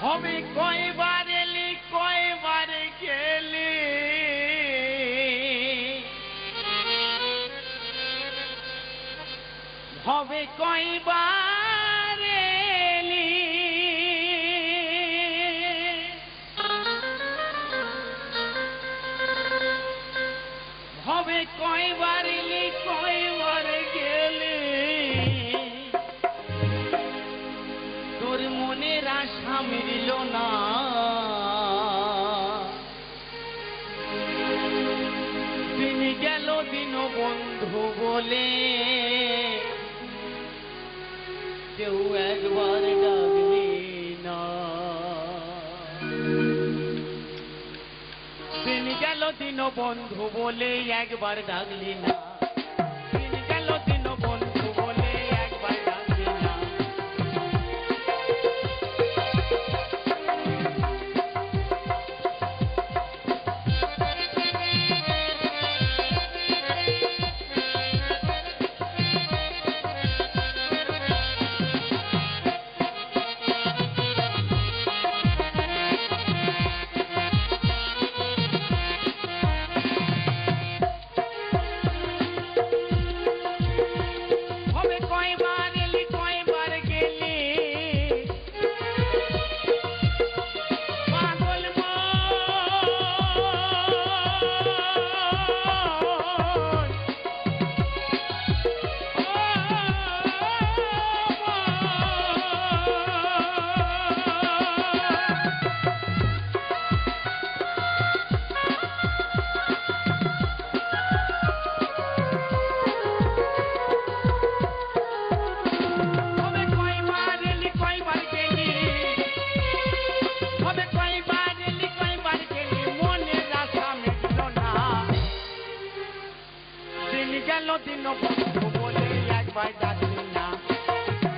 হবে কয়বার এলি কয়বার গেলি, হবে কয়বার এলি, হবে কয়বার এলি কয়বার গেলি, তোর মনের আশা মিলিল না, দিন গেল দিন বন্ধু বলে কেউ একবার ডাকলি না, দিন গেল দিন বন্ধু বলে একবার ডাকলি না, দিন গেল দিন বন্ধু বলে একবার ডাকলি না। দিন বন্ধু বলে একবার ডাকলি না,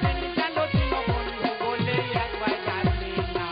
দিন গেল দিন বন্ধু বলে একবার ডাকলি না।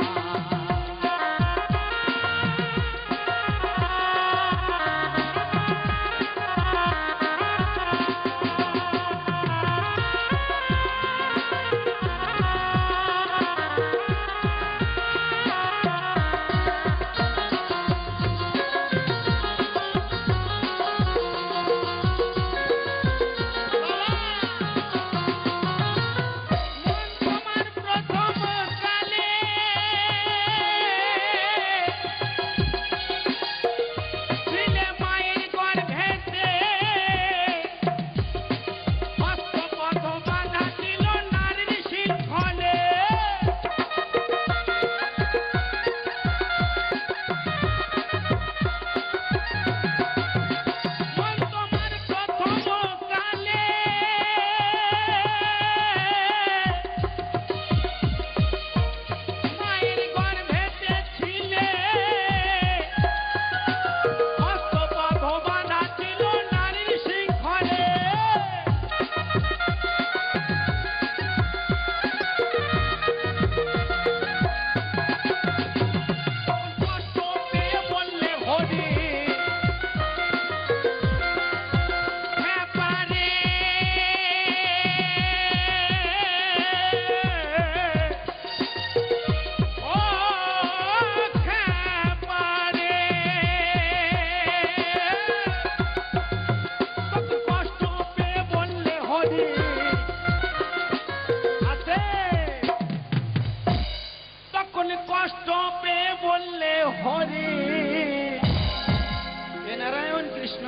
কষ্ট পেয়ে বললে হরি, হে নারায়ণ কৃষ্ণ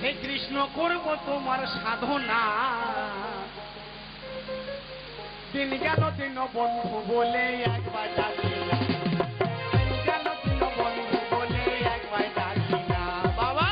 হে কৃষ্ণ করব তোমার সাধনা, দিন গেল দিন বন্ধু বলে একবার ডাকলি না, দিন গেল দিন বন্ধু বলে একবার ডাকলি না। বাবা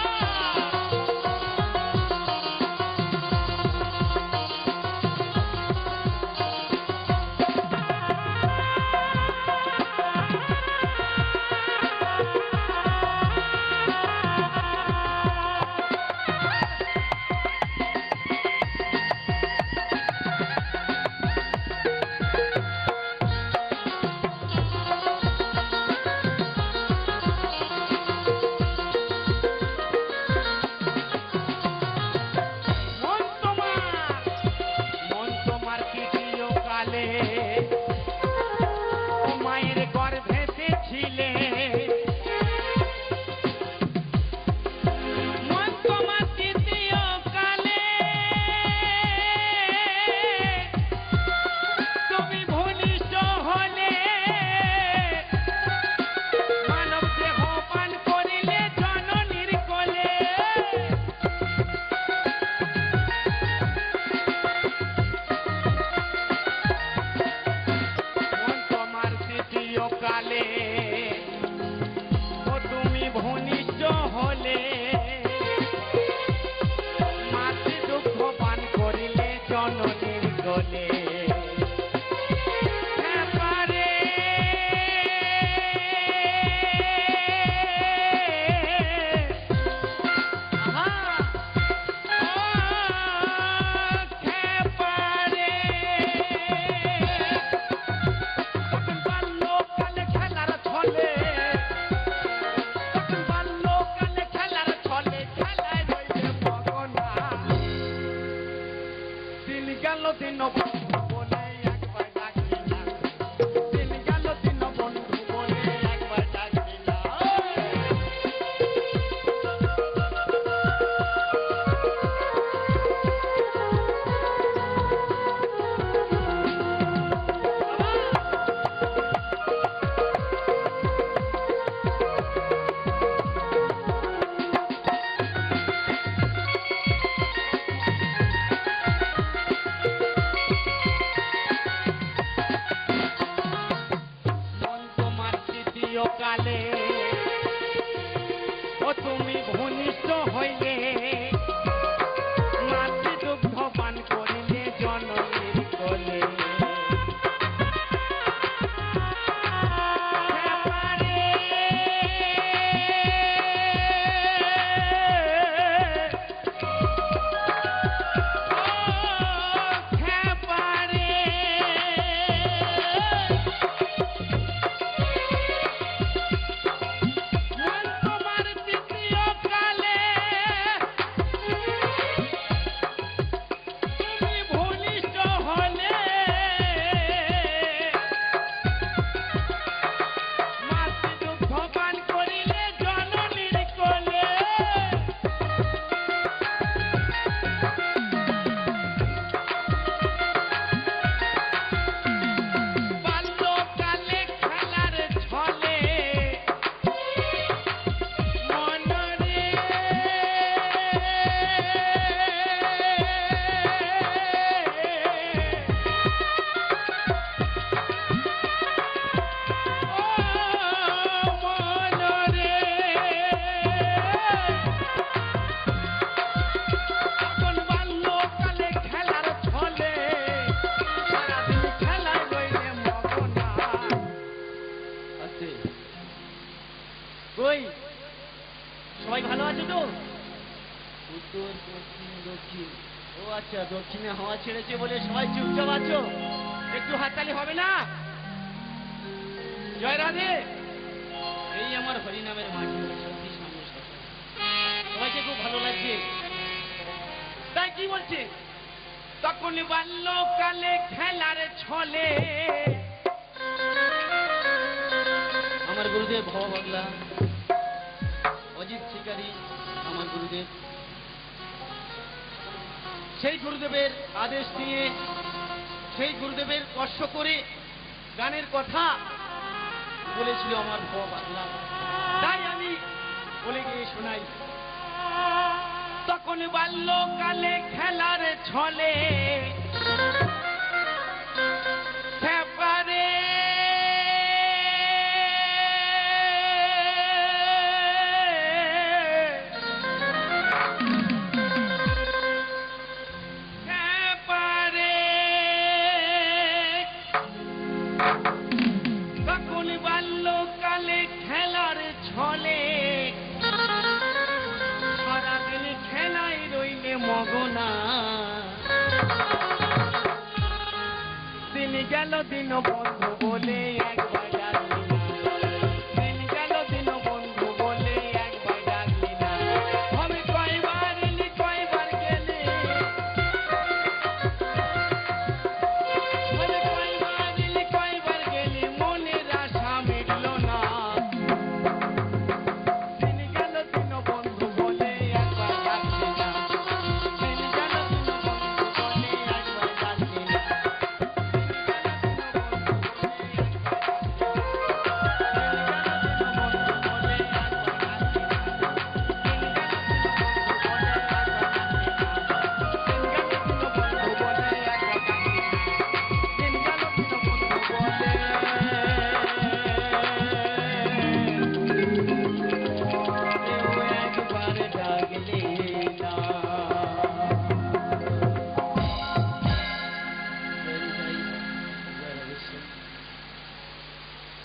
দিন বন্ধু বলে একবার ডাকি না, দিন গেল দিন বন্ধু বলে একবার ডাকি না। কালে ও তুমি ঘনিষ্ঠ হইলে, মাতৃ দুগ্ধ পান করিলে জননীর কোলে। সবাই ভালো আছে তো? উত্তর পশ্চিম দক্ষিণ। ও আচ্ছা, দক্ষিণে হাওয়া ছেড়েছে বলে সবাই চুপচাপ আছো। একটু হাততালি হবে না? জয় রাধে। এই আমার হরিনামের মাঝে সত্যি সামনে সবাইকে খুব ভালো লাগছে। তাই কি বলছে? তখন বাল্যকালে খেলার ছলে আমার গুরুদেব ভবা বাংলা অজিত শিকারী আমার গুরুদেব, সেই গুরুদেবের আদেশ দিয়ে, সেই গুরুদেবের স্পর্শ করে গানের কথা বলেছিল আমার ভবা বাংলা। তাই আমি বলে গিয়ে শোনাই। তখন বাল্যকালে খেলার ছলে সেপারে মগনা দিন গেল দিন বন্ধু বলে এক